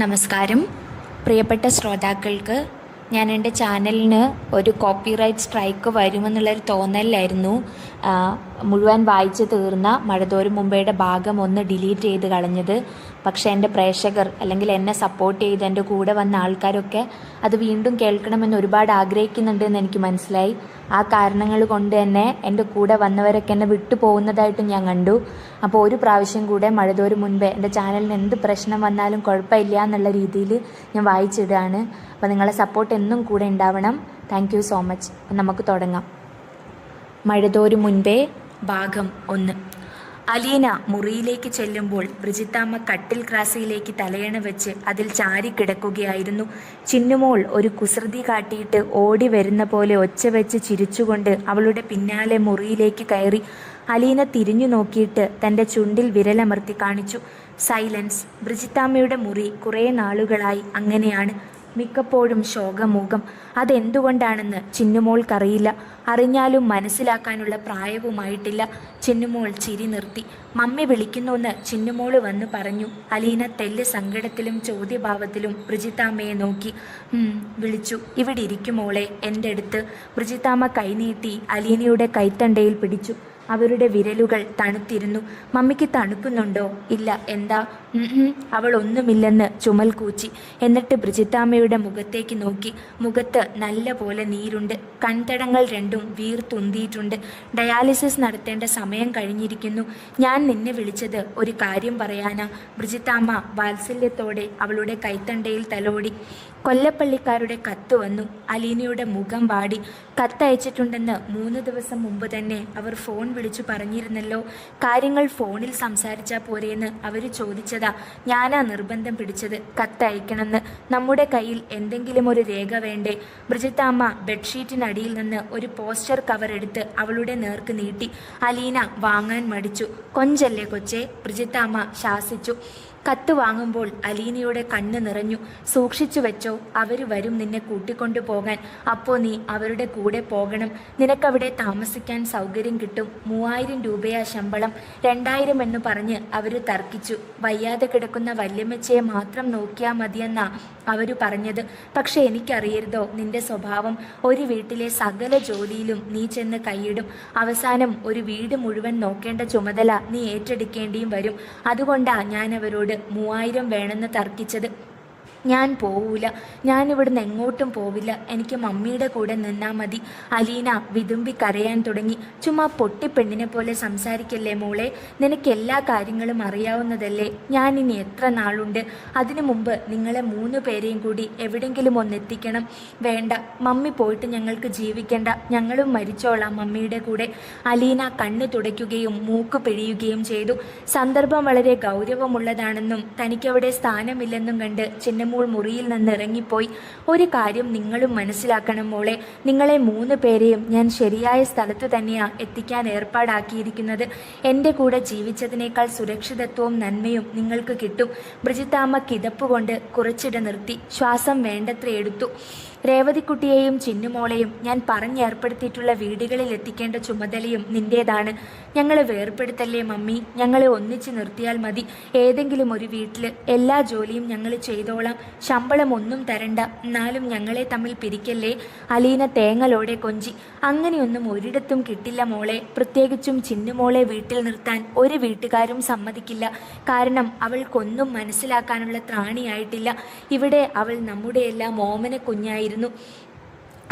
നമസ്കാരം. പ്രിയപ്പെട്ട ശ്രോതാക്കൾക്ക്, ഞാൻ എൻ്റെ ചാനലിന് ഒരു കോപ്പിറൈറ്റ് സ്ട്രൈക്ക് വരുമെന്നുള്ളൊരു തോന്നലിലായിരുന്നു മുഴുവൻ വായിച്ചു തീർന്ന മഴതോരും മുമ്പയുടെ ഭാഗം ഒന്ന് ഡിലീറ്റ് ചെയ്ത് കളഞ്ഞത്. പക്ഷേ എൻ്റെ പ്രേക്ഷകർ അല്ലെങ്കിൽ എന്നെ സപ്പോർട്ട് ചെയ്ത് എൻ്റെ കൂടെ വന്ന ആൾക്കാരൊക്കെ അത് വീണ്ടും കേൾക്കണമെന്ന് ഒരുപാട് ആഗ്രഹിക്കുന്നുണ്ടെന്ന് എനിക്ക് മനസ്സിലായി. ആ കാരണങ്ങൾ കൊണ്ട് തന്നെ എൻ്റെ കൂടെ വന്നവരൊക്കെ എന്നെ വിട്ടു പോകുന്നതായിട്ടും ഞാൻ കണ്ടു. അപ്പോൾ ഒരു പ്രാവശ്യം കൂടെ മഴതോരും മുൻപേ എൻ്റെ ചാനലിന് എന്ത് പ്രശ്നം വന്നാലും കുഴപ്പമില്ല എന്നുള്ള രീതിയിൽ ഞാൻ വായിച്ചിടുകയാണ്. അപ്പോൾ നിങ്ങളെ സപ്പോർട്ട് എന്നും കൂടെ ഉണ്ടാവണം. Thank you so much. അപ്പം നമുക്ക് തുടങ്ങാം. മഴതോരും മുൻപേ ഭാഗം 1. അലീന മുറിയിലേക്ക് ചെല്ലുമ്പോൾ ബ്രിജിത്താമ്മ കട്ടിൽ ക്രാസിയിലേക്ക് തലയണ വെച്ച് അതിൽ ചാരിക്കിടക്കുകയായിരുന്നു. ചിന്നുമോൾ ഒരു കുസൃതി കാട്ടിയിട്ട് ഓടി വരുന്ന പോലെ ഒച്ച വെച്ച് ചിരിച്ചുകൊണ്ട് അവളുടെ പിന്നാലെ മുറിയിലേക്ക് കയറി. അലീന തിരിഞ്ഞു നോക്കിയിട്ട് തൻ്റെ ചുണ്ടിൽ വിരലമർത്തി കാണിച്ചു. സൈലൻസ്. ബ്രിജിത്താമ്മയുടെ മുറി കുറേ നാളുകളായി അങ്ങനെയാണ്. മിക്കപ്പോഴും ശോകമൂകം. അതെന്തുകൊണ്ടാണെന്ന് ചിന്നുമോൾക്കറിയില്ല. അറിഞ്ഞാലും മനസ്സിലാക്കാനുള്ള പ്രായവുമായിട്ടില്ല. ചിന്നുമോൾ ചിരി നിർത്തി. മമ്മി വിളിക്കുന്നുവെന്ന് ചിന്നുമോൾ വന്ന് പറഞ്ഞു. അലീന തെല്ല് സങ്കടത്തിലും ചോദ്യഭാവത്തിലും ബ്രിജിത്താമ്മയെ നോക്കി. വിളിച്ചു. ഇവിടെ ഇരിക്കുമോളെ എൻ്റെ അടുത്ത്. ബ്രിജിത്താമ്മ കൈനീട്ടി അലീനയുടെ കൈത്തണ്ടയിൽ പിടിച്ചു. അവരുടെ വിരലുകൾ തണുത്തിരുന്നു. മമ്മിക്ക് തണുക്കുന്നുണ്ടോ? ഇല്ല. എന്താ? അവൾ ഒന്നുമില്ലെന്ന് ചുമൽ കൂച്ചി. എന്നിട്ട് ബ്രിജിത്താമ്മയുടെ മുഖത്തേക്ക് നോക്കി. മുഖത്ത് നല്ല പോലെ നീരുണ്ട്. കൺതടങ്ങൾ രണ്ടും വീർത്തുന്തിയിട്ടുണ്ട്. ഡയാലിസിസ് നടത്തേണ്ട സമയം കഴിഞ്ഞിരിക്കുന്നു. ഞാൻ നിന്നെ വിളിച്ചത് ഒരു കാര്യം പറയാനാ. ബ്രിജിത്താമ്മ വാത്സല്യത്തോടെ അവളുടെ കൈത്തണ്ടയിൽ തലോടി. കൊല്ലപ്പള്ളിക്കാരുടെ കത്ത് വന്നു. അലീനയുടെ മുഖം വാടി. കത്തയച്ചിട്ടുണ്ടെന്ന് 3 ദിവസം മുമ്പ് തന്നെ അവർ ഫോൺ വിളിച്ചു പറഞ്ഞിരുന്നല്ലോ. കാര്യങ്ങൾ ഫോണിൽ സംസാരിച്ചാൽ പോരെയെന്ന് അവർ ചോദിച്ചതാ. ഞാനാ നിർബന്ധം പിടിച്ചത് കത്തയക്കണമെന്ന്. നമ്മുടെ കയ്യിൽ എന്തെങ്കിലും ഒരു രേഖ വേണ്ടേ? ബ്രിജിത്താമ്മ ബെഡ്ഷീറ്റിനടിയിൽ നിന്ന് ഒരു പോസ്റ്റർ കവർ എടുത്ത് അവളുടെ നേർക്ക് നീട്ടി. അലീന വാങ്ങാൻ മടിച്ചു. കൊഞ്ചല്ലേ കൊച്ചേ, ബ്രിജിത്താമ്മ ശാസിച്ചു. കത്ത് വാങ്ങുമ്പോൾ അലീനയുടെ കണ്ണ് നിറഞ്ഞു. സൂക്ഷിച്ചു വെച്ചോ, അവർ വരും നിന്നെ കൂട്ടിക്കൊണ്ടു പോകാൻ. അപ്പോൾ നീ അവരുടെ കൂടെ പോകണം. നിനക്കവിടെ താമസിക്കാൻ സൗകര്യം കിട്ടും. 3000 രൂപയാ ശമ്പളം. 2000 എന്ന് പറഞ്ഞ് അവർ തർക്കിച്ചു. വയ്യാതെ കിടക്കുന്ന വല്യമ്മച്ചയെ മാത്രം നോക്കിയാൽ മതിയെന്നാ അവർ പറഞ്ഞത്. പക്ഷെ എനിക്കറിയരുതോ നിന്റെ സ്വഭാവം. ഒരു വീട്ടിലെ സകല ജോലിയിലും നീ ചെന്ന് കൈയിടും. അവസാനം ഒരു വീട് മുഴുവൻ നോക്കേണ്ട ചുമതല നീ ഏറ്റെടുക്കേണ്ടിയും വരും. അതുകൊണ്ടാ ഞാൻ അവരോട് 3000 വേണമെന്ന് തർക്കിച്ചത്. ഞാൻ പോവൂല. ഞാൻ ഇവിടുന്ന് എങ്ങോട്ടും പോവില്ല. എനിക്ക് മമ്മിയുടെ കൂടെ നിന്നാൽ മതി. അലീന വിതുമ്പി കരയാൻ തുടങ്ങി. ചുമ്മാ പൊട്ടിപ്പെണ്ണിനെ പോലെ സംസാരിക്കല്ലേ മോളെ. നിനക്ക് എല്ലാ കാര്യങ്ങളും അറിയാവുന്നതല്ലേ. ഞാൻ ഇനി എത്ര നാളുണ്ട്? അതിനു മുമ്പ് നിങ്ങളെ 3 പേരെയും കൂടി എവിടെങ്കിലും ഒന്നെത്തിക്കണം. വേണ്ട, മമ്മി പോയിട്ട് ഞങ്ങൾക്ക് ജീവിക്കണ്ട. ഞങ്ങളും മരിച്ചോളാം മമ്മിയുടെ കൂടെ. അലീന കണ്ണ് തുടയ്ക്കുകയും മൂക്ക് പിഴിയുകയും ചെയ്തു. സന്ദർഭം വളരെ ഗൗരവമുള്ളതാണെന്നും തനിക്കവിടെ സ്ഥാനമില്ലെന്നും കണ്ട് ചിന്നമ്മ മുറിയിൽ നിന്ന് ഇറങ്ങിപ്പോയി. ഒരു കാര്യം നിങ്ങളും മനസ്സിലാക്കണം മോളെ. നിങ്ങളെ 3 പേരെയും ഞാൻ ശരിയായ സ്ഥലത്തു തന്നെയാ എത്തിക്കാൻ ഏർപ്പാടാക്കിയിരിക്കുന്നത്. എൻ്റെ കൂടെ ജീവിച്ചതിനേക്കാൾ സുരക്ഷിതത്വവും നന്മയും നിങ്ങൾക്ക് കിട്ടും. ബ്രിജിത്താമ്മ കിതപ്പുകൊണ്ട് കുറച്ചിട നിർത്തി. ശ്വാസം വേണ്ടത്ര എടുത്തു. രേവതിക്കുട്ടിയെയും ചിന്നുമോളെയും ഞാൻ പറഞ്ഞേർപ്പെടുത്തിയിട്ടുള്ള വീടുകളിൽ എത്തിക്കേണ്ട ചുമതലയും നിന്റേതാണ്. ഞങ്ങളെ വേർപ്പെടുത്തല്ലേ മമ്മി. ഞങ്ങളെ ഒന്നിച്ച് നിർത്തിയാൽ മതി. ഏതെങ്കിലും ഒരു വീട്ടിൽ എല്ലാ ജോലിയും ഞങ്ങൾ ചെയ്തോളാം. ശമ്പളം ഒന്നും തരണ്ട. എന്നാലും ഞങ്ങളെ തമ്മിൽ പിരിക്കല്ലേ. അലീന തേങ്ങലോടെ കൊഞ്ചി. അങ്ങനെയൊന്നും ഒരിടത്തും കിട്ടില്ല മോളെ. പ്രത്യേകിച്ചും ചിന്നുമോളെ വീട്ടിൽ നിർത്താൻ ഒരു വീട്ടുകാരും സമ്മതിക്കില്ല. കാരണം അവൾക്കൊന്നും മനസ്സിലാക്കാനുള്ള ത്രാണിയായിട്ടില്ല. ഇവിടെ അവൾ നമ്മുടെയെല്ലാം ഓമന കുഞ്ഞായിരുന്നു.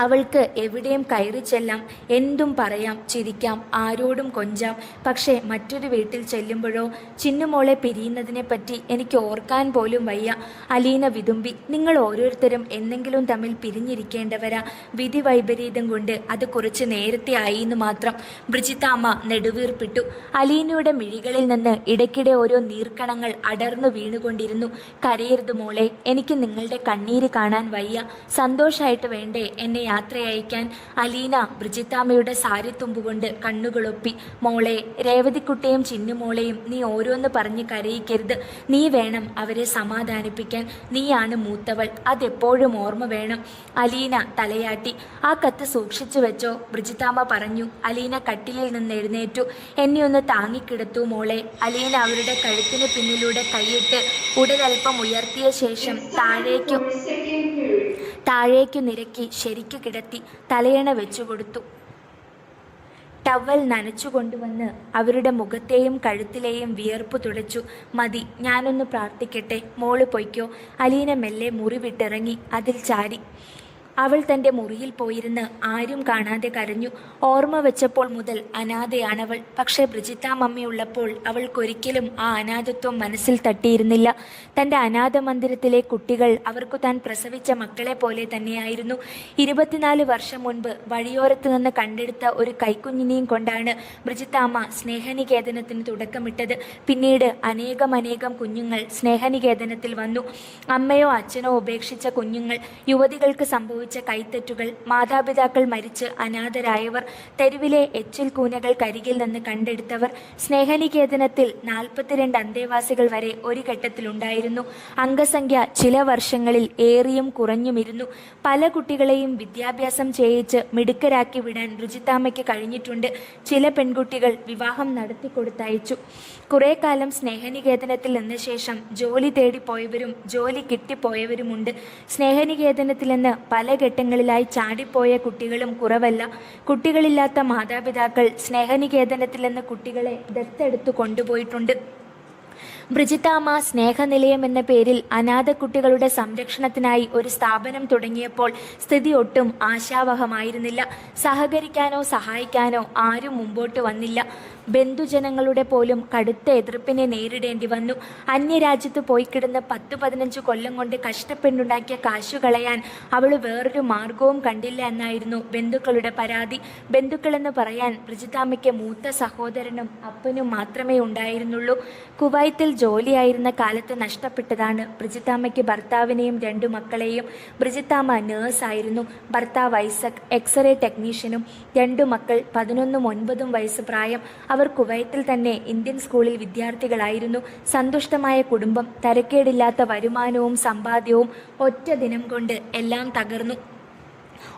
അവൾക്ക് എവിടെയും കയറി ചെല്ലാം, എന്തും പറയാം, ചിരിക്കാം, ആരോടും കൊഞ്ചാം. പക്ഷേ മറ്റൊരു വീട്ടിൽ ചെല്ലുമ്പോഴോ ചിന്നുമോളെ പിരിയുന്നതിനെപ്പറ്റി എനിക്ക് ഓർക്കാൻ പോലും വയ്യ. അലീന വിതുമ്പി. നിങ്ങൾ ഓരോരുത്തരും എന്തെങ്കിലും തമ്മിൽ പിരിഞ്ഞിരിക്കേണ്ടവരാ. വിധി വൈപരീതം കൊണ്ട് അത് കുറച്ച് നേരത്തെ ആയിന്ന് മാത്രം. ബ്രിജിത്താമ്മ നെടുവീർപ്പിട്ടു. അലീനയുടെ മിഴികളിൽ നിന്ന് ഇടയ്ക്കിടെ ഓരോ നീർക്കണങ്ങൾ അടർന്നു വീണുകൊണ്ടിരുന്നു. കരയരുത് മോളെ. എനിക്ക് നിങ്ങളുടെ കണ്ണീര് കാണാൻ വയ്യ. സന്തോഷമായിട്ട് വേണ്ടേ എന്നെ യാത്രയയക്കാൻ അലീന ബ്രിജിത്താമ്മയുടെ സാരിത്തുമ്പുകൊണ്ട് കണ്ണുകളൊപ്പി. മോളെ, രേവതിക്കുട്ടിയും ചിന്നുമോളെയും നീ ഓരോന്ന് പറഞ്ഞ് കരയിക്കരുത്. നീ വേണം അവരെ സമാധാനിപ്പിക്കാൻ. നീയാണ് മൂത്തവൾ, അതെപ്പോഴും ഓർമ്മ വേണം. അലീന തലയാട്ടി. ആ കത്ത് സൂക്ഷിച്ചു വെച്ചോ, ബ്രിജിത്താമ്മ പറഞ്ഞു. അലീന കട്ടിലിൽ നിന്ന് എഴുന്നേറ്റു. എന്നെ ഒന്ന് താങ്ങിക്കിടത്തു മോളെ. അലീന അവരുടെ കഴുത്തിന് പിന്നിലൂടെ കൈയിട്ട് ഉടലൽപ്പം ഉയർത്തിയ ശേഷം താഴേക്കു നിരക്കി ശരിക്കു കിടത്തി. തലയണ വെച്ചുകൊടുത്തു. ടവൽ നനച്ചു കൊണ്ടുവന്ന് അവരുടെ മുഖത്തെയും കഴുത്തിലെയും വിയർപ്പ് തുടച്ചു. മതി, ഞാനൊന്ന് പ്രാർത്ഥിക്കട്ടെ, മോള് പൊയ്ക്കോ. അലീന മെല്ലെ മുറി വിട്ടിറങ്ങി അതിൽ ചാരി. അവൾ തൻ്റെ മുറിയിൽ പോയിരുന്ന് ആരും കാണാതെ കരഞ്ഞു. ഓർമ്മ വെച്ചപ്പോൾ മുതൽ അനാഥയാണവൾ. പക്ഷേ ബ്രിജിത്ത മമ്മി ഉള്ളപ്പോൾ അവൾക്കൊരിക്കലും ആ അനാഥത്വം മനസ്സിൽ തട്ടിയിരുന്നില്ല. തൻ്റെ അനാഥ മന്ദിരത്തിലെ കുട്ടികൾ അവർക്കു താൻ പ്രസവിച്ച മക്കളെ പോലെ തന്നെയായിരുന്നു. 24 വർഷം മുൻപ് വഴിയോരത്ത് നിന്ന് കണ്ടെടുത്ത ഒരു കൈക്കുഞ്ഞിനെയും കൊണ്ടാണ് ബ്രിജിത്താമ്മ സ്നേഹനികേതനത്തിന് തുടക്കമിട്ടത്. പിന്നീട് അനേകം കുഞ്ഞുങ്ങൾ സ്നേഹനികേതനത്തിൽ വന്നു. അമ്മയോ അച്ഛനോ ഉപേക്ഷിച്ച കുഞ്ഞുങ്ങൾ, യുവതികൾക്ക് സംഭവിച്ച കൈത്തെറ്റുകൾ, മാതാപിതാക്കൾ മരിച്ച് അനാഥരായവർ, തെരുവിലെ എച്ചിൽ കൂനകൾക്കരികിൽ നിന്ന് കണ്ടെടുത്തവർ. സ്നേഹനികേതനത്തിൽ 42 അന്തേവാസികൾ വരെ ഒരു ഘട്ടത്തിലുണ്ടായിരുന്നു. അംഗസംഖ്യ ചില വർഷങ്ങളിൽ ഏറിയും കുറഞ്ഞുമിരുന്നു. പല കുട്ടികളെയും വിദ്യാഭ്യാസം ചെയ്യിച്ച് മിടുക്കരാക്കി വിടാൻ ബ്രിജിത്താമ്മയ്ക്ക് കഴിഞ്ഞിട്ടുണ്ട്. ചില പെൺകുട്ടികൾ വിവാഹം നടത്തിക്കൊടുത്തയച്ചു. കുറേ കാലം സ്നേഹനികേതനത്തിൽ നിന്ന ശേഷം ജോലി തേടിപ്പോയവരും ജോലി കിട്ടിപ്പോയവരുമുണ്ട്. സ്നേഹനികേതനത്തിൽ നിന്ന് പല ഘട്ടങ്ങളിലായി ചാടിപ്പോയ കുട്ടികളും കുറവല്ല. കുട്ടികളില്ലാത്ത മാതാപിതാക്കൾ സ്നേഹനികേതനത്തിൽ നിന്ന് കുട്ടികളെ ദത്തെടുത്തു കൊണ്ടുപോയിട്ടുണ്ട്. ബ്രിജിത്താമ്മ സ്നേഹനിലയം എന്ന പേരിൽ അനാഥ കുട്ടികളുടെ സംരക്ഷണത്തിനായി ഒരു സ്ഥാപനം തുടങ്ങിയപ്പോൾ സ്ഥിതി ഒട്ടും ആശാവഹമായിരുന്നില്ല. സഹകരിക്കാനോ സഹായിക്കാനോ ആരും മുമ്പോട്ട് വന്നില്ല. ബന്ധുജനങ്ങളുടെ പോലും കടുത്ത എതിർപ്പിനെ നേരിടേണ്ടി വന്നു. അന്യരാജ്യത്ത് പോയി കിടന്ന് 10-15 കൊല്ലം കൊണ്ട് കഷ്ടപ്പെട്ടുണ്ടാക്കിയ കാശു കളയാൻ അവൾ വേറൊരു മാർഗവും കണ്ടില്ല എന്നായിരുന്നു ബന്ധുക്കളുടെ പരാതി. ബന്ധുക്കളെന്ന് പറയാൻ ബ്രിജിത്താമ്മയ്ക്ക് മൂത്ത സഹോദരനും അപ്പനും മാത്രമേ ഉണ്ടായിരുന്നുള്ളൂ. കുവൈത്തിൽ ജോലിയായിരുന്ന കാലത്ത് നഷ്ടപ്പെട്ടതാണ് ബ്രിജിത്താമ്മയ്ക്ക് ഭർത്താവിനെയും 2 മക്കളെയും. ബ്രിജിത്താമ്മ നേഴ്സായിരുന്നു. ഭർത്താവ് ഐസക് എക്സ്റേ ടെക്നീഷ്യനും. 2 മക്കൾ 11ഉം 9ഉം വയസ്സ് പ്രായം. അവർ കുവൈത്തിൽ തന്നെ ഇന്ത്യൻ സ്കൂളിൽ വിദ്യാർത്ഥികളായിരുന്നു. സന്തുഷ്ടമായ കുടുംബം, തരക്കേടില്ലാത്ത വരുമാനവും സമ്പാദ്യവും. ഒറ്റ ദിനം കൊണ്ട് എല്ലാം തകർന്നു.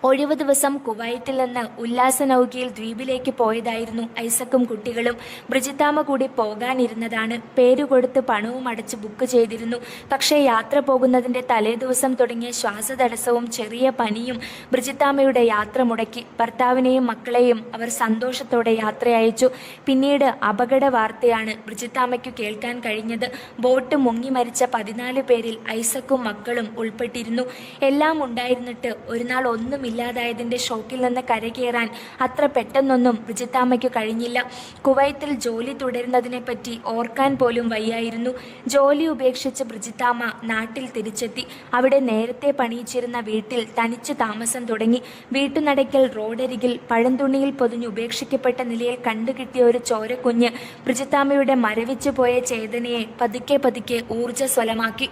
ഒഴിവ് ദിവസം കുവൈറ്റിൽ നിന്ന് ഉല്ലാസ നൗകയിൽ ദ്വീപിലേക്ക് പോയതായിരുന്നു ഐസക്കും കുട്ടികളും. ബ്രിജിത്താമ്മ കൂടി പോകാനിരുന്നതാണ്. പേരുകൊടുത്ത് പണവും അടച്ച് ബുക്ക് ചെയ്തിരുന്നു. പക്ഷേ യാത്ര പോകുന്നതിൻ്റെ തലേദിവസം തുടങ്ങിയ ശ്വാസതടസ്സവും ചെറിയ പനിയും ബ്രിജിത്താമ്മയുടെ യാത്ര മുടക്കി. ഭർത്താവിനെയും മക്കളെയും അവർ സന്തോഷത്തോടെ യാത്രയയച്ചു. പിന്നീട് അപകട വാർത്തയാണ് ബ്രിജിത്താമ്മയ്ക്കു കേൾക്കാൻ കഴിഞ്ഞത്. ബോട്ട് മുങ്ങി മരിച്ച 14 പേരിൽ ഐസക്കും മക്കളും ഉൾപ്പെട്ടിരുന്നു. എല്ലാം ഉണ്ടായിരുന്നിട്ട് ഒരു നാൾ ഒന്നുമില്ലാതായതിൻ്റെ ഷോക്കിൽ നിന്ന് കരകയറാൻ അത്ര പെട്ടെന്നൊന്നും ബ്രിജിത്താമ്മയ്ക്ക് കഴിഞ്ഞില്ല. കുവൈത്തിൽ ജോലി തുടരുന്നതിനെപ്പറ്റി ഓർക്കാൻ പോലും വയ്യായിരുന്നു. ജോലി ഉപേക്ഷിച്ച് ബ്രിജിത്താമ്മ നാട്ടിൽ തിരിച്ചെത്തി. അവിടെ നേരത്തെ പണിയിച്ചിരുന്ന വീട്ടിൽ തനിച്ച് താമസം തുടങ്ങി. വീട്ടുനടയ്ക്കൽ റോഡരികിൽ പഴന്തുണിയിൽ പൊതിഞ്ഞ് ഉപേക്ഷിക്കപ്പെട്ട നിലയിൽ കണ്ടുകിട്ടിയ ഒരു ചോരക്കുഞ്ഞ് ബ്രിജിത്താമ്മയുടെ മരവിച്ചു പോയ ചേതനയെ പതുക്കെ ഊർജ്ജസ്വലമാക്കി.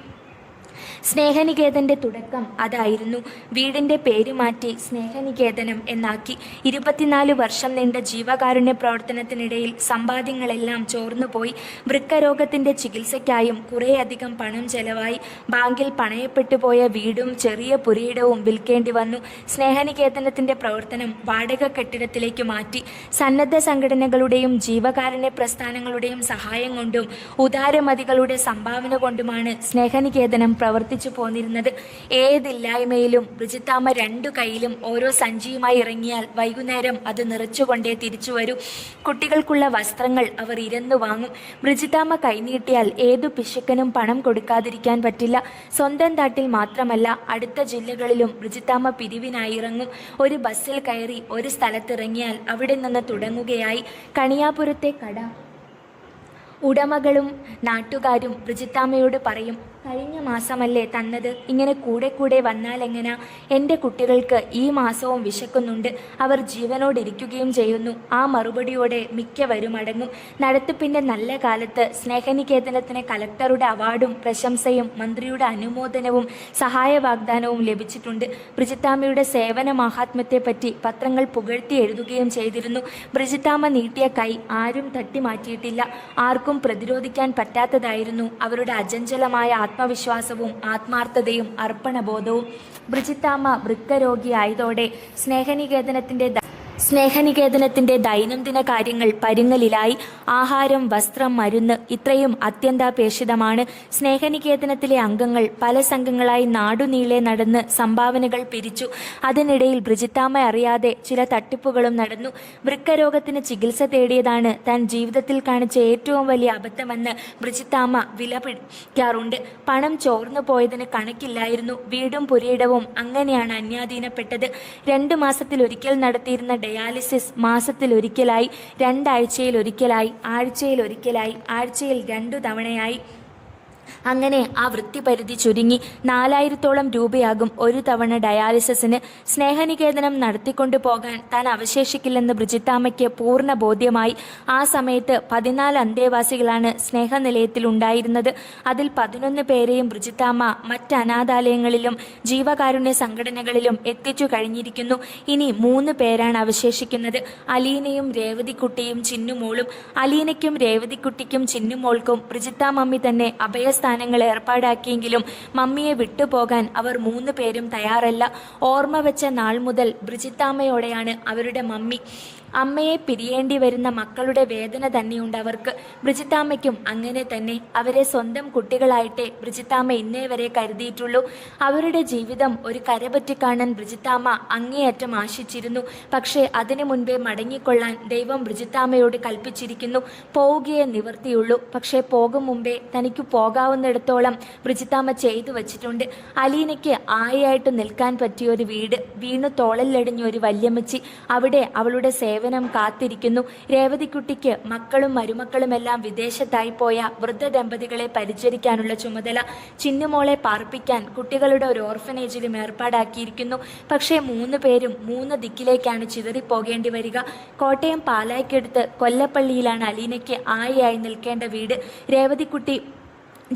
സ്നേഹനികേതൻ്റെ തുടക്കം അതായിരുന്നു. വീടിൻ്റെ പേര് മാറ്റി സ്നേഹനികേതനം എന്നാക്കി. 24 വർഷം നീണ്ട ജീവകാരുണ്യ പ്രവർത്തനത്തിനിടയിൽ സമ്പാദ്യങ്ങളെല്ലാം ചോർന്നുപോയി. വൃക്കരോഗത്തിൻ്റെ ചികിത്സയ്ക്കായും കുറേയധികം പണം ചെലവായി. ബാങ്കിൽ പണയപ്പെട്ടുപോയ വീടും ചെറിയ പുരയിടവും വിൽക്കേണ്ടി വന്നു. സ്നേഹനികേതനത്തിൻ്റെ പ്രവർത്തനം വാടക കെട്ടിടത്തിലേക്ക് മാറ്റി. സന്നദ്ധ സംഘടനകളുടെയും ജീവകാരുണ്യ പ്രസ്ഥാനങ്ങളുടെയും സഹായം കൊണ്ടും ഉദാരമതികളുടെ സംഭാവന കൊണ്ടുമാണ് സ്നേഹനികേതനം പ്രവർത്തിച്ചു പോന്നിരുന്നത്. ഏതില്ലായ്മയിലും ബ്രിജിത്താമ്മ 2 കൈയിലും ഓരോ സഞ്ചിയുമായി ഇറങ്ങിയാൽ വൈകുന്നേരം അത് നിറച്ചുകൊണ്ടേ തിരിച്ചു വരൂ. കുട്ടികൾക്കുള്ള വസ്ത്രങ്ങൾ അവർ ഇരന്നു വാങ്ങും. ബ്രിജിത്താമ്മ കൈനീട്ടിയാൽ ഏതു പിശുക്കനും പണം കൊടുക്കാതിരിക്കാൻ പറ്റില്ല. സ്വന്തം നാട്ടിൽ മാത്രമല്ല, അടുത്ത ജില്ലകളിലും ബ്രിജിത്താമ്മ പിരിവിനായി ഇറങ്ങും. ഒരു ബസ്സിൽ കയറി ഒരു സ്ഥലത്തിറങ്ങിയാൽ അവിടെ നിന്ന് തുടങ്ങുകയായി. കണിയാപുരത്തെ കട ഉടമകളും നാട്ടുകാരും ബ്രിജിത്താമ്മയോട് പറയും, കഴിഞ്ഞ മാസമല്ലേ തന്നത്, ഇങ്ങനെ കൂടെ കൂടെ വന്നാലെങ്ങനാ? എൻ്റെ കുട്ടികൾക്ക് ഈ മാസവും വിശക്കുന്നുണ്ട്, അവർ ജീവനോടിരിക്കുകയും ചെയ്യുന്നു. ആ മറുപടിയോടെ മിക്കവരും അടങ്ങും. നടത്തിപ്പിൻ്റെ നല്ല കാലത്ത് സ്നേഹനികേതനത്തിന് കലക്ടറുടെ അവാർഡും പ്രശംസയും മന്ത്രിയുടെ അനുമോദനവും സഹായ വാഗ്ദാനവും ലഭിച്ചിട്ടുണ്ട്. ബ്രിജിത്താമ്മയുടെ സേവന മാഹാത്മ്യത്തെപ്പറ്റി പത്രങ്ങൾ പുകഴ്ത്തി എഴുതുകയും ചെയ്തിരുന്നു. ബ്രിജിത്താമ്മ നീട്ടിയ കൈ ആരും തട്ടിമാറ്റിയിട്ടില്ല. ആർക്കും പ്രതിരോധിക്കാൻ പറ്റാത്തതായിരുന്നു അവരുടെ അചഞ്ചലമായ ആത്മവിശ്വാസവും ആത്മാർത്ഥതയും അർപ്പണബോധവും. ബ്രിജിത്താമ്മ വൃക്കരോഗിയായതോടെ സ്നേഹനികേതനത്തിൻ്റെ ദൈനംദിന കാര്യങ്ങൾ പരുങ്ങലിലായി. ആഹാരം, വസ്ത്രം, മരുന്ന് ഇത്രയും അത്യന്താപേക്ഷിതമാണ്. സ്നേഹനികേതനത്തിലെ അംഗങ്ങൾ പല സംഘങ്ങളായി നാടുനീളെ നടന്ന് സംഭാവനകൾ പിരിച്ചു. അതിനിടയിൽ ബ്രിജിത്താമ്മ അറിയാതെ ചില തട്ടിപ്പുകളും നടന്നു. വൃക്കരോഗത്തിന് ചികിത്സ തേടിയതാണ് താൻ ജീവിതത്തിൽ കാണിച്ച ഏറ്റവും വലിയ അബദ്ധമെന്ന് ബ്രിജിത്താമ്മ വിലപിക്കാറുണ്ട്. പണം ചോർന്നു പോയതിന് കണക്കില്ലായിരുന്നു. വീടും പുരയിടവും അങ്ങനെയാണ് അന്യാധീനപ്പെട്ടത്. 2 മാസത്തിലൊരിക്കൽ നടത്തിയിരുന്ന ഡയാലിസിസ് മാസത്തിലൊരിക്കലായി, 2 ആഴ്ചയിലൊരിക്കലായി, ആഴ്ചയിലൊരിക്കലായി, ആഴ്ചയിൽ 2 തവണയായി. അങ്ങനെ ആ വൃത്തിപരിധി ചുരുങ്ങി. 4000-ഓളം രൂപയാകും ഒരു തവണ ഡയാലിസിസിന്. സ്നേഹനികേതനം നടത്തിക്കൊണ്ടു പോകാൻ താൻ അവശേഷിക്കില്ലെന്ന് ബ്രിജിത്താമ്മയ്ക്ക് പൂർണ്ണ ബോധ്യമായി. ആ സമയത്ത് 14 അന്തേവാസികളാണ് സ്നേഹനിലയത്തിൽ ഉണ്ടായിരുന്നത്. അതിൽ 11 പേരെയും ബ്രിജിത്താമ്മ മറ്റ് അനാഥാലയങ്ങളിലും ജീവകാരുണ്യ സംഘടനകളിലും എത്തിച്ചു കഴിഞ്ഞിരിക്കുന്നു. ഇനി 3 പേരാണ് അവശേഷിക്കുന്നത്: അലീനയും രേവതിക്കുട്ടിയും ചിന്നുമോളും. അലീനയ്ക്കും രേവതിക്കുട്ടിക്കും ചിന്നുമോൾക്കും ബ്രിജിത്താമ്മ തന്നെ അഭയസ്ഥാനങ്ങൾ ഏർപ്പാടാക്കിയെങ്കിലും മമ്മിയെ വിട്ടുപോകാൻ അവർ 3 പേരും തയ്യാറല്ല. ഓർമ്മ വെച്ച നാൾ മുതൽ ബ്രിജിത്താമ്മയോടെയാണ് അവരുടെ മമ്മി. അമ്മയെ പിരിയേണ്ടി വരുന്ന മക്കളുടെ വേദന തന്നെയുണ്ട് അവർക്ക്. ബ്രിജിത്താമ്മയ്ക്കും അങ്ങനെ തന്നെ. അവരെ സ്വന്തം കുട്ടികളായിട്ടേ ബ്രിജിത്താമ്മ ഇന്നേ വരെ കരുതിയിട്ടുള്ളൂ. അവരുടെ ജീവിതം ഒരു കരപറ്റിക്കാണാൻ ബ്രിജിത്താമ്മ അങ്ങേയറ്റം ആശിച്ചിരുന്നു. പക്ഷേ അതിനു മുൻപേ മടങ്ങിക്കൊള്ളാൻ ദൈവം ബ്രിജിത്താമ്മയോട് കൽപ്പിച്ചിരിക്കുന്നു. പോവുകയേ നിവർത്തിയുള്ളൂ. പക്ഷേ പോകും മുമ്പേ തനിക്ക് പോകാവുന്നിടത്തോളം ബ്രിജിത്താമ്മ ചെയ്തു വച്ചിട്ടുണ്ട്. അലീനയ്ക്ക് ആയായിട്ട് നിൽക്കാൻ പറ്റിയൊരു വീട്, വീണു തോളലിലടിഞ്ഞൊരു വല്യമ്മച്ചി, അവിടെ അവളുടെ സേവനം കാത്തിരിക്കുന്നു. രേവതിക്കുട്ടിക്ക് മക്കളും മരുമക്കളുമെല്ലാം വിദേശത്തായി പോയ വൃദ്ധ ദമ്പതികളെ പരിചരിക്കാനുള്ള ചുമതല. ചിന്നുമോളെ പാർപ്പിക്കാൻ കുട്ടികളുടെ ഒരു ഓർഫനേജിലും ഏർപ്പാടാക്കിയിരിക്കുന്നു. പക്ഷേ 3 പേരും 3 ദിക്കിലേക്കാണ് ചിതറിപ്പോകേണ്ടി വരിക. കോട്ടയം പാലായ്ക്കടുത്ത് കൊല്ലപ്പള്ളിയിലാണ് അലീനയ്ക്ക് ആയി നിൽക്കേണ്ട വീട്. രേവതിക്കുട്ടി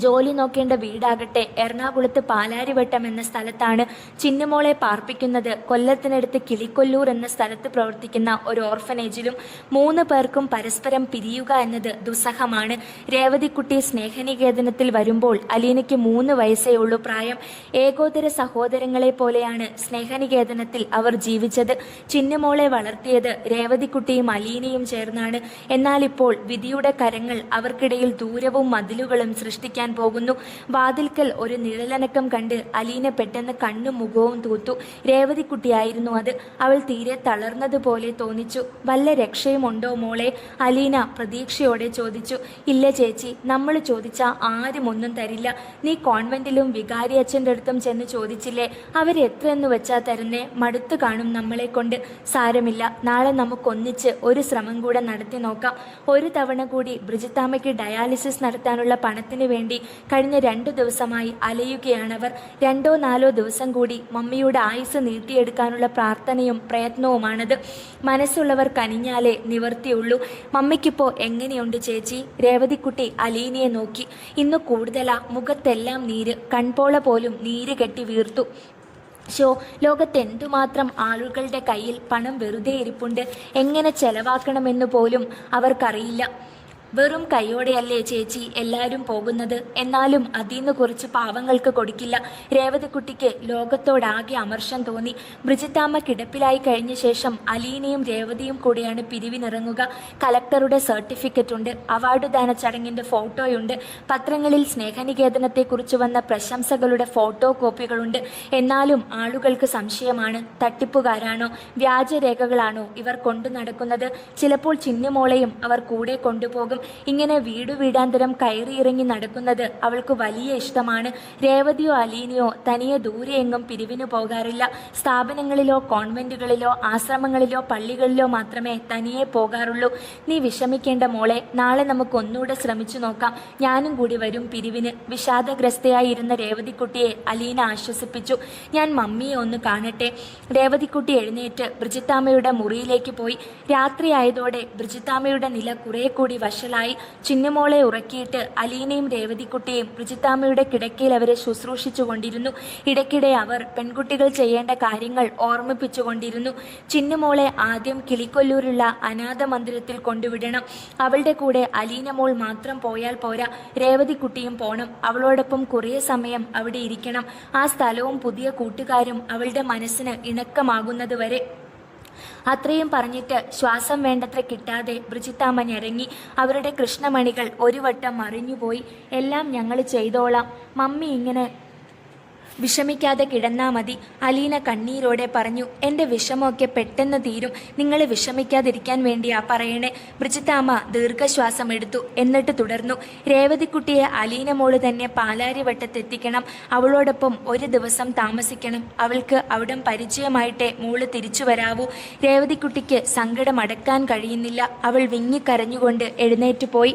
ജോലി നോക്കേണ്ട വീടാകട്ടെ എറണാകുളത്ത് പാലാരിവട്ടം എന്ന സ്ഥലത്താണ്. ചിന്നുമോളെ പാർപ്പിക്കുന്നത് കൊല്ലത്തിനടുത്ത് കിളിക്കൊല്ലൂർ എന്ന സ്ഥലത്ത് പ്രവർത്തിക്കുന്ന ഒരു ഓർഫനേജിലും. 3 പേർക്കും പരസ്പരം പിരിയുക എന്നത് ദുസ്സഹമാണ്. രേവതിക്കുട്ടി സ്നേഹനികേതനത്തിൽ വരുമ്പോൾ അലീനയ്ക്ക് 3 വയസ്സേ ഉള്ളൂ പ്രായം. ഏകോദര സഹോദരങ്ങളെ പോലെയാണ് സ്നേഹനികേതനത്തിൽ അവർ ജീവിച്ചത്. ചിന്നുമോളെ വളർത്തിയത് രേവതിക്കുട്ടിയും അലീനയും ചേർന്നാണ്. എന്നാൽ ഇപ്പോൾ വിധിയുടെ കരങ്ങൾ അവർക്കിടയിൽ ദൂരവും മതിലുകളും സൃഷ്ടിക്കാൻ പോകുന്നു. വാതിൽക്കൽ ഒരു നിഴലനക്കം കണ്ട് അലീന പെട്ടെന്ന് കണ്ണും മുഖവും തൂത്തു. രേവതിക്കുട്ടിയായിരുന്നു അത്. അവൾ തീരെ തളർന്നതുപോലെ തോന്നിച്ചു. വല്ല രക്ഷയുമുണ്ടോ മോളെ? അലീന പ്രതീക്ഷയോടെ ചോദിച്ചു. ഇല്ല ചേച്ചി, നമ്മൾ ചോദിച്ചാൽ ആരും ഒന്നും തരില്ല. നീ കോൺവെന്റിലും വികാരി അച്ഛൻ്റെ അടുത്തും ചെന്ന് ചോദിച്ചില്ലേ? അവരെത്രയെന്ന് വെച്ചാൽ തരുന്നേ? മടുത്തു കാണും നമ്മളെ കൊണ്ട്. സാരമില്ല, നാളെ നമുക്കൊന്നിച്ച് ഒരു ശ്രമം കൂടെ നടത്തി നോക്കാം. ഒരു തവണ കൂടി ബ്രിജിത്താമ്മയ്ക്ക് ഡയാലിസിസ് നടത്താനുള്ള പണത്തിന് വേണ്ടി കഴിഞ്ഞ 2 ദിവസമായി അലയുകയാണവർ. 2-4 ദിവസം കൂടി മമ്മിയുടെ ആയുസ് നീട്ടിയെടുക്കാനുള്ള പ്രാർത്ഥനയും പ്രയത്നവുമാണത്. മനസ്സുള്ളവർ കനിഞ്ഞാലേ നിവർത്തിയുള്ളൂ. മമ്മിക്കിപ്പോൾ എങ്ങനെയുണ്ട് ചേച്ചി? രേവതിക്കുട്ടി അലീനയെ നോക്കി. ഇന്നു കൂടുതലാ, മുഖത്തെല്ലാം നീര്, കൺപോള പോലും നീര് കെട്ടി വീർത്തു. ലോകത്തെന്തുമാത്രം ആളുകളുടെ കയ്യിൽ പണം വെറുതെ ഇരിപ്പുണ്ട്. എങ്ങനെ ചെലവാക്കണമെന്ന് പോലും അവർക്കറിയില്ല. വെറും കൈയോടെയല്ലേ ചേച്ചി എല്ലാവരും പോകുന്നത്? എന്നാലും അതിന്ന് കുറച്ച് പാവങ്ങൾക്ക് കൊടുക്കില്ല. രേവതിക്കുട്ടിക്ക് ലോകത്തോടാകെ അമർഷം തോന്നി. ബ്രിജിത്താമ്മ കിടപ്പിലായി കഴിഞ്ഞ ശേഷം അലീനയും രേവതിയും കൂടെയാണ് പിരിവിനിറങ്ങുക. കലക്ടറുടെ സർട്ടിഫിക്കറ്റ് ഉണ്ട്, അവാർഡ് ദാന ചടങ്ങിൻ്റെ ഫോട്ടോയുണ്ട്, പത്രങ്ങളിൽ സ്നേഹനികേതനത്തെക്കുറിച്ച് വന്ന പ്രശംസകളുടെ ഫോട്ടോ കോപ്പികളുണ്ട്. എന്നാലും ആളുകൾക്ക് സംശയമാണ്. തട്ടിപ്പുകാരാണോ, വ്യാജരേഖകളാണോ ഇവർ കൊണ്ടു നടക്കുന്നത്? ചിലപ്പോൾ ചിന്നുമോളെയും അവർ കൂടെ കൊണ്ടുപോകും. പോകും. ഇങ്ങനെ വീടാന്തരം കയറിയിറങ്ങി നടക്കുന്നത് അവൾക്ക് വലിയ ഇഷ്ടമാണ്. രേവതിയോ അലീനയോ തനിയെ ദൂരെയെങ്ങും പിരിവിനു പോകാറില്ല. സ്ഥാപനങ്ങളിലോ കോൺവെന്റുകളിലോ ആശ്രമങ്ങളിലോ പള്ളികളിലോ മാത്രമേ തനിയെ പോകാറുള്ളൂ. നീ വിഷമിക്കേണ്ട മോളെ, നാളെ നമുക്ക് ഒന്നുകൂടെ ശ്രമിച്ചു നോക്കാം. ഞാനും കൂടി വരും പിരിവിന്. വിഷാദഗ്രസ്തയായിരുന്ന രേവതിക്കുട്ടിയെ അലീന ആശ്വസിപ്പിച്ചു. ഞാൻ മമ്മിയെ ഒന്ന് കാണട്ടെ. രേവതിക്കുട്ടി എഴുന്നേറ്റ് ബ്രിജിത്താമ്മയുടെ മുറിയിലേക്ക് പോയി. രാത്രിയായതോടെ ബ്രിജിത്താമ്മയുടെ നില കുറെ കൂടി വഷളായി. ചിന്നുമോളെ ഉറക്കിയിട്ട് അലീനയും രേവതിക്കുട്ടിയും ബ്രിജിത്താമ്മയുടെ കിടക്കയിൽ അവരെ ശുശ്രൂഷിച്ചു കൊണ്ടിരുന്നു. ഇടയ്ക്കിടെ അവർ പെൺകുട്ടികൾ ചെയ്യേണ്ട കാര്യങ്ങൾ ഓർമ്മിപ്പിച്ചുകൊണ്ടിരുന്നു. ചിന്നുമോളെ ആദ്യം കിളിക്കൊല്ലൂരുള്ള അനാഥ മന്ദിരത്തിൽ കൊണ്ടുവിടണം. അവളുടെ കൂടെ അലീന മോൾ മാത്രം പോയാൽ പോരാ, രേവതിക്കുട്ടിയും പോണം. അവളോടൊപ്പം കുറേ സമയം അവിടെ ഇരിക്കണം. ആ സ്ഥലവും പുതിയ കൂട്ടുകാരും അവളുടെ മനസ്സിന് ഇണക്കമാകുന്നതുവരെ. അത്രയും പറഞ്ഞിട്ട് ശ്വാസം വേണ്ടത്ര കിട്ടാതെ ബ്രിജിത്താമ്മ ഞരങ്ങി. അവരുടെ കൃഷ്ണമണികൾ ഒരു വട്ടം മറിഞ്ഞുപോയി. എല്ലാം ഞങ്ങൾ ചെയ്തോളാം, മമ്മി ഇങ്ങനെ വിഷമിക്കാതെ കിടന്നാ മതി, അലീന കണ്ണീരോടെ പറഞ്ഞു. എൻ്റെ വിഷമമൊക്കെ പെട്ടെന്ന് തീരും, നിങ്ങൾ വിഷമിക്കാതിരിക്കാൻ വേണ്ടിയാ പറയണേ. ബ്രിജിത്താമ്മ ദീർഘശ്വാസം എടുത്തു. എന്നിട്ട് തുടർന്നു. രേവതിക്കുട്ടിയെ അലീന മോള് തന്നെ പാലാരിവട്ടത്തെത്തിക്കണം. അവളോടൊപ്പം ഒരു ദിവസം താമസിക്കണം. അവൾക്ക് അവിടം പരിചയമായിട്ടേ മോള് തിരിച്ചു വരാവൂ. രേവതിക്കുട്ടിക്ക് സങ്കടം അടക്കാൻ കഴിയുന്നില്ല. അവൾ വിങ്ങിക്കരഞ്ഞുകൊണ്ട് എഴുന്നേറ്റ് പോയി.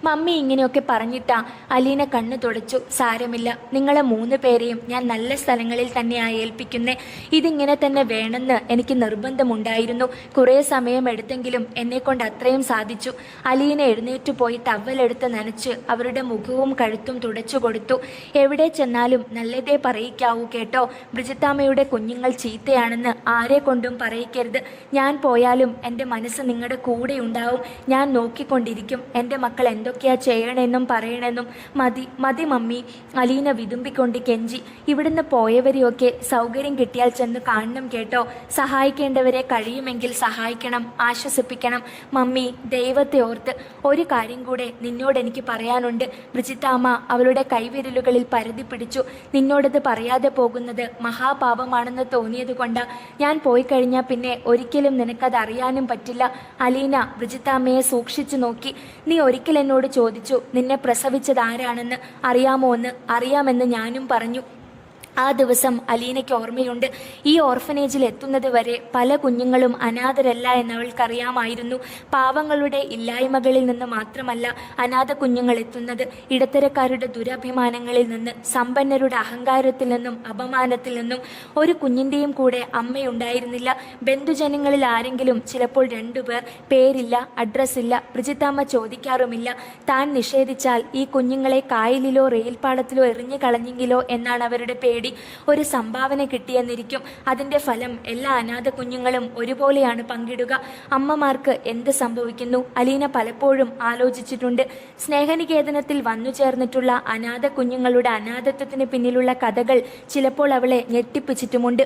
മമ്മി ഇങ്ങനെയൊക്കെ പറഞ്ഞിട്ടാ അലീന കണ്ണു തുടച്ചു. സാരമില്ല, നിങ്ങളെ 3 പേരെയും ഞാൻ നല്ല സ്ഥലങ്ങളിൽ തന്നെയാണ് ഏൽപ്പിക്കുന്നേ. ഇതിങ്ങനെ തന്നെ വേണമെന്ന് എനിക്ക് നിർബന്ധമുണ്ടായിരുന്നു. കുറേ സമയം എടുത്തെങ്കിലും എന്നെക്കൊണ്ട് അത്രയും സാധിച്ചു. അലീന എഴുന്നേറ്റു പോയി ടവലെടുത്ത് നനച്ച് അവരുടെ മുഖവും കഴുത്തും തുടച്ചു കൊടുത്തു. എവിടെ ചെന്നാലും നല്ലതേ പറയിക്കാവൂ കേട്ടോ. ബ്രിജിത്താമ്മയുടെ കുഞ്ഞുങ്ങൾ ചീത്തയാണെന്ന് ആരെ കൊണ്ടും പറയിക്കരുത്. ഞാൻ പോയാലും എൻ്റെ മനസ്സ് നിങ്ങളുടെ കൂടെ ഉണ്ടാവും. ഞാൻ നോക്കിക്കൊണ്ടിരിക്കും. എൻ്റെ മക്കൾ എന്തൊക്കെയാ ചെയ്യണമെന്നും പറയണമെന്നും. മതി മതി മമ്മി, അലീന വിതുമ്പിക്കൊണ്ട് കെഞ്ചി. ഇവിടുന്ന് പോയവരെയൊക്കെ സൗകര്യം കിട്ടിയാൽ ചെന്ന് കാണണം കേട്ടോ. സഹായിക്കേണ്ടവരെ കഴിയുമെങ്കിൽ സഹായിക്കണം, ആശ്വസിപ്പിക്കണം. മമ്മി, ദൈവത്തെ ഓർത്ത് ഒരു കാര്യം കൂടെ നിന്നോട് എനിക്ക് പറയാനുണ്ട്. ബ്രിജിത്താമ്മ അവളുടെ കൈവിരലുകളിൽ പരതി പിടിച്ചു. നിന്നോടത് പറയാതെ പോകുന്നത് മഹാപാപമാണെന്ന് തോന്നിയത് കൊണ്ടാ. ഞാൻ പോയി കഴിഞ്ഞാൽ പിന്നെ ഒരിക്കലും നിനക്കത് അറിയാനും പറ്റില്ല. അലീന ബ്രിജിത്താമ്മയെ സൂക്ഷിച്ചു നോക്കി. നീ ഒരിക്കൽ എന്നോട് ചോദിച്ചു നിന്നെ പ്രസവിച്ചത് ആരാണെന്ന്. അറിയാമോ എന്ന്. അറിയാമെന്ന് ഞാനും പറഞ്ഞു. ആ ദിവസം അലീനയ്ക്ക് ഓർമ്മയുണ്ട്. ഈ ഓർഫനേജിൽ എത്തുന്നത് വരെ പല കുഞ്ഞുങ്ങളും അനാഥരല്ല എന്നവൾക്കറിയാമായിരുന്നു. പാവങ്ങളുടെ ഇല്ലായ്മകളിൽ നിന്ന് മാത്രമല്ല അനാഥ കുഞ്ഞുങ്ങൾ എത്തുന്നത്. ഇടത്തരക്കാരുടെ ദുരഭിമാനങ്ങളിൽ നിന്ന്, സമ്പന്നരുടെ അഹങ്കാരത്തിൽ നിന്നും അപമാനത്തിൽ നിന്നും. ഒരു കുഞ്ഞിൻ്റെയും കൂടെ അമ്മയുണ്ടായിരുന്നില്ല. ബന്ധുജനങ്ങളിൽ ആരെങ്കിലും ചിലപ്പോൾ 2 പേർ. പേരില്ല, അഡ്രസ്സില്ല. ബ്രിജിത്താമ്മ ചോദിക്കാറുമില്ല. താൻ നിഷേധിച്ചാൽ ഈ കുഞ്ഞുങ്ങളെ കായലിലോ റെയിൽപാളത്തിലോ എറിഞ്ഞു കളഞ്ഞെങ്കിലോ എന്നാണ് അവരുടെ പേടി. ഒരു സംഭാവന കിട്ടിയെന്നിരിക്കും. അതിൻ്റെ ഫലം എല്ലാ അനാഥ കുഞ്ഞുങ്ങളും ഒരുപോലെയാണ് പങ്കിടുക. അമ്മമാർക്ക് എന്ത് സംഭവിക്കുന്നു? അലീന പലപ്പോഴും ആലോചിച്ചിട്ടുണ്ട്. സ്നേഹനികേതനത്തിൽ വന്നു ചേർന്നിട്ടുള്ള അനാഥ കുഞ്ഞുങ്ങളുടെ അനാഥത്വത്തിന് പിന്നിലുള്ള കഥകൾ ചിലപ്പോൾ അവളെ ഞെട്ടിപ്പിച്ചിട്ടുമുണ്ട്.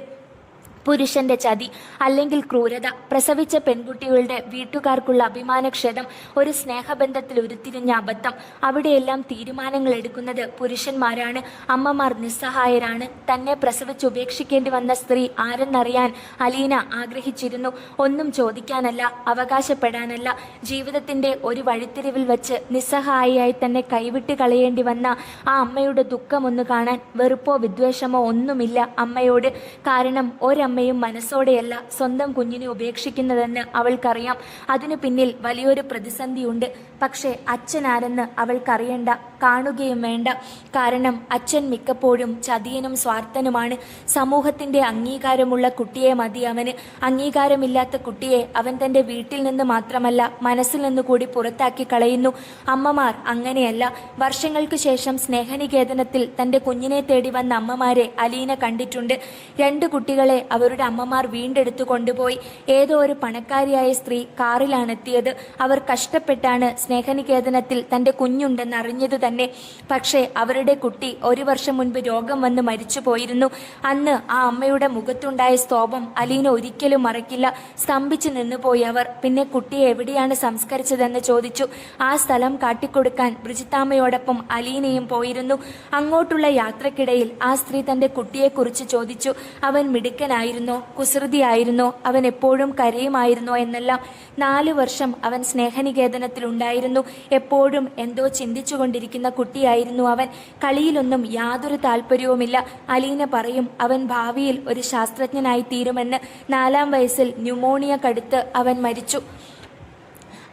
പുരുഷന്റെ ചതി അല്ലെങ്കിൽ ക്രൂരത, പ്രസവിച്ച പെൺകുട്ടികളുടെ വീട്ടുകാർക്കുള്ള അഭിമാനക്ഷതം, ഒരു സ്നേഹബന്ധത്തിൽ ഉരുത്തിരിഞ്ഞ അബദ്ധം. അവിടെയെല്ലാം തീരുമാനങ്ങൾ എടുക്കുന്നത് പുരുഷന്മാരാണ്. അമ്മമാർ നിസ്സഹായരാണ്. തന്നെ പ്രസവിച്ച് ഉപേക്ഷിക്കേണ്ടി വന്ന സ്ത്രീ ആരെന്നറിയാൻ അലീന ആഗ്രഹിച്ചിരുന്നു. ഒന്നും ചോദിക്കാനല്ല, അവകാശപ്പെടാനല്ല. ജീവിതത്തിന്റെ ഒരു വഴിത്തിരിവിൽ വെച്ച് നിസ്സഹായിയായി തന്നെ കൈവിട്ട് കളയേണ്ടി വന്ന ആ അമ്മയുടെ ദുഃഖമൊന്ന് കാണാൻ. വെറുപ്പോ വിദ്വേഷമോ ഒന്നുമില്ല അമ്മയോട്. കാരണം ഒരമ്മയും മനസ്സോടെയല്ല സ്വന്തം കുഞ്ഞിനെ ഉപേക്ഷിക്കുന്നതെന്ന് അവൾക്കറിയാം. അതിനു പിന്നിൽ വലിയൊരു പ്രതിസന്ധിയുണ്ട്. പക്ഷേ അച്ഛനാരെന്ന് അവൾക്കറിയണ്ട, കാണുകയും വേണ്ട. കാരണം അച്ഛൻ മിക്കപ്പോഴും ചതിയനും സ്വാർത്ഥനുമാണ്. സമൂഹത്തിന്റെ അംഗീകാരമുള്ള കുട്ടിയെ മതി അവന്. അംഗീകാരമില്ലാത്ത കുട്ടിയെ അവൻ തൻ്റെ വീട്ടിൽ നിന്ന് മാത്രമല്ല മനസ്സിൽ നിന്ന് കൂടി പുറത്താക്കി കളയുന്നു. അമ്മമാർ അങ്ങനെയല്ല. വർഷങ്ങൾക്ക് ശേഷം സ്നേഹനികേതനത്തിൽ തൻ്റെ കുഞ്ഞിനെ തേടി വന്ന അമ്മമാരെ അലീന കണ്ടിട്ടുണ്ട്. 2 കുട്ടികളെ അവരുടെ അമ്മമാർ വീണ്ടെടുത്തു കൊണ്ടുപോയി. ഏതോ ഒരു പണക്കാരിയായ സ്ത്രീ കാറിലാണ് എത്തിയത്. അവർ കഷ്ടപ്പെട്ടാണ് സ്നേഹനികേതനത്തിൽ തൻ്റെ കുഞ്ഞുണ്ടെന്ന് അറിഞ്ഞത് തന്നെ. പക്ഷേ അവരുടെ കുട്ടി 1 വർഷം മുൻപ് രോഗം വന്ന് മരിച്ചു പോയിരുന്നു. അന്ന് ആ അമ്മയുടെ മുഖത്തുണ്ടായ സ്തോഭം അലീന ഒരിക്കലും മറക്കില്ല. സ്തംഭിച്ചു നിന്നുപോയി അവർ. പിന്നെ കുട്ടിയെ എവിടെയാണ് സംസ്കരിച്ചതെന്ന് ചോദിച്ചു. ആ സ്ഥലം കാട്ടിക്കൊടുക്കാൻ ബ്രിജിത്താമ്മയോടൊപ്പം അലീനയും പോയിരുന്നു. അങ്ങോട്ടുള്ള യാത്രക്കിടയിൽ ആ സ്ത്രീ തന്റെ കുട്ടിയെക്കുറിച്ച് ചോദിച്ചു. അവൻ മിടുക്കനായിരുന്നോ, കുസൃതിയായിരുന്നോ, അവൻ എപ്പോഴും കരയുമായിരുന്നോ എന്നെല്ലാം. 4 വർഷം അവൻ സ്നേഹനികേതനത്തിലുണ്ടായിരുന്നു. എപ്പോഴും എന്തോ ചിന്തിച്ചുകൊണ്ടിരിക്കുന്ന കുട്ടിയായിരുന്നു അവൻ. കളിയിലൊന്നും യാതൊരു താല്പര്യവുമില്ല. അലീന പറയും അവൻ ഭാവിയിൽ ഒരു ശാസ്ത്രജ്ഞനായി തീരുമെന്ന്. 4-ാം വയസ്സിൽ ന്യൂമോണിയ കടുത്ത് അവൻ മരിച്ചു.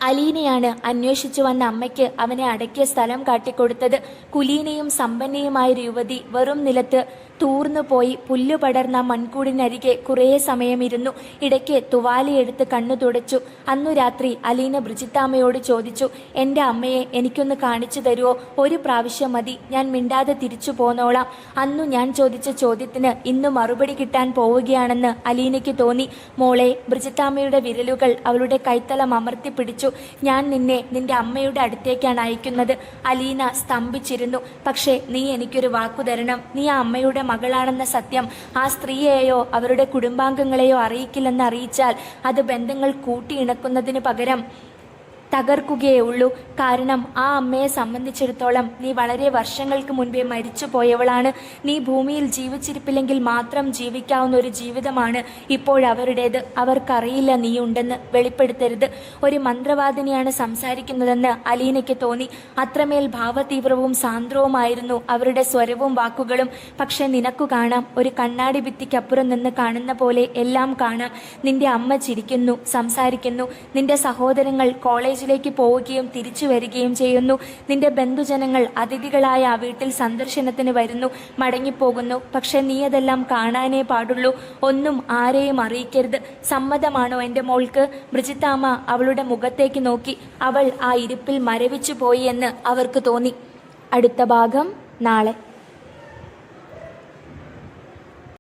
അലീനയാണ് അന്വേഷിച്ചു വന്ന അമ്മയ്ക്ക് അവനെ അടക്കിയ സ്ഥലം കാട്ടിക്കൊടുത്തത്. കുലീനയും സമ്പന്നയുമായൊരു യുവതി വെറും നിലത്ത് തൂർന്നു പോയി പുല്ലു പടർന്ന മൺകൂടിനരികെ കുറേ സമയമിരുന്നു. ഇടയ്ക്ക് തുവാലയെടുത്ത് കണ്ണു തുടച്ചു. അന്നു രാത്രി അലീന ബ്രിജിത്താമ്മയോട് ചോദിച്ചു, എൻ്റെ അമ്മയെ എനിക്കൊന്ന് കാണിച്ചു തരുമോ? 1 പ്രാവശ്യം മതി, ഞാൻ മിണ്ടാതെ തിരിച്ചു പോന്നോളാം. അന്നു ഞാൻ ചോദിച്ച ചോദ്യത്തിന് ഇന്ന് മറുപടി കിട്ടാൻ പോവുകയാണെന്ന് അലീനയ്ക്ക് തോന്നി. മോളെ, ബ്രിജിത്താമ്മയുടെ വിരലുകൾ അവളുടെ കൈത്തലം അമർത്തി പിടിച്ചു. ഞാൻ നിന്നെ നിന്റെ അമ്മയുടെ അടുത്തേക്കാണ് അയക്കുന്നത്. അലീന സ്തംഭിച്ചിരുന്നു. പക്ഷേ നീ എനിക്കൊരു വാക്കു തരണം. നീ ആ അമ്മയുടെ മകളാണെന്ന സത്യം ആ സ്ത്രീയെയോ അവരുടെ കുടുംബാംഗങ്ങളെയോ അറിയിക്കില്ലെന്ന് അറിയിച്ചാൽ അത് ബന്ധങ്ങൾ കൂട്ടിയിണക്കുന്നതിന് പകരം തകർക്കുകയേ ഉള്ളൂ. കാരണം ആ അമ്മയെ സംബന്ധിച്ചിടത്തോളം നീ വളരെ വർഷങ്ങൾക്ക് മുൻപേ മരിച്ചു പോയവളാണ്. നീ ഭൂമിയിൽ ജീവിച്ചിരിപ്പില്ലെങ്കിൽ മാത്രം ജീവിക്കാവുന്ന ഒരു ജീവിതമാണ് ഇപ്പോഴവരുടേത്. അവർക്കറിയില്ല നീയുണ്ടെന്ന്. വെളിപ്പെടുത്തരുത്. ഒരു മന്ത്രവാദിനിയാണ് സംസാരിക്കുന്നതെന്ന് അലീനയ്ക്ക് തോന്നി. അത്രമേൽ ഭാവതീവ്രവും സാന്ദ്രവുമായിരുന്നു അവരുടെ സ്വരവും വാക്കുകളും. പക്ഷെ നിനക്കു കാണാം, ഒരു കണ്ണാടി ഭിത്തിക്കപ്പുറം നിന്ന് കാണുന്ന പോലെ എല്ലാം കാണാം. നിന്റെ അമ്മ ചിരിക്കുന്നു, സംസാരിക്കുന്നു. നിന്റെ സഹോദരങ്ങൾ കോളേജിലേക്ക് പോവുകയും തിരിച്ചു വരികയും ചെയ്യുന്നു. നിന്റെ ബന്ധുജനങ്ങൾ അതിഥികളായ ആ വീട്ടിൽ സന്ദർശനത്തിന് വരുന്നു, മടങ്ങിപ്പോകുന്നു. പക്ഷെ നീ അതെല്ലാം കാണാനേ പാടുള്ളൂ. ഒന്നും ആരെയും അറിയിക്കരുത്. സമ്മതമാണോ എൻ്റെ മോൾക്ക്? ബ്രിജിത്താമ്മ അവളുടെ മുഖത്തേക്ക് നോക്കി. അവൾ ആ ഇരിപ്പിൽ മരവിച്ചു പോയി എന്ന് അവർക്ക് തോന്നി. അടുത്ത ഭാഗം നാളെ.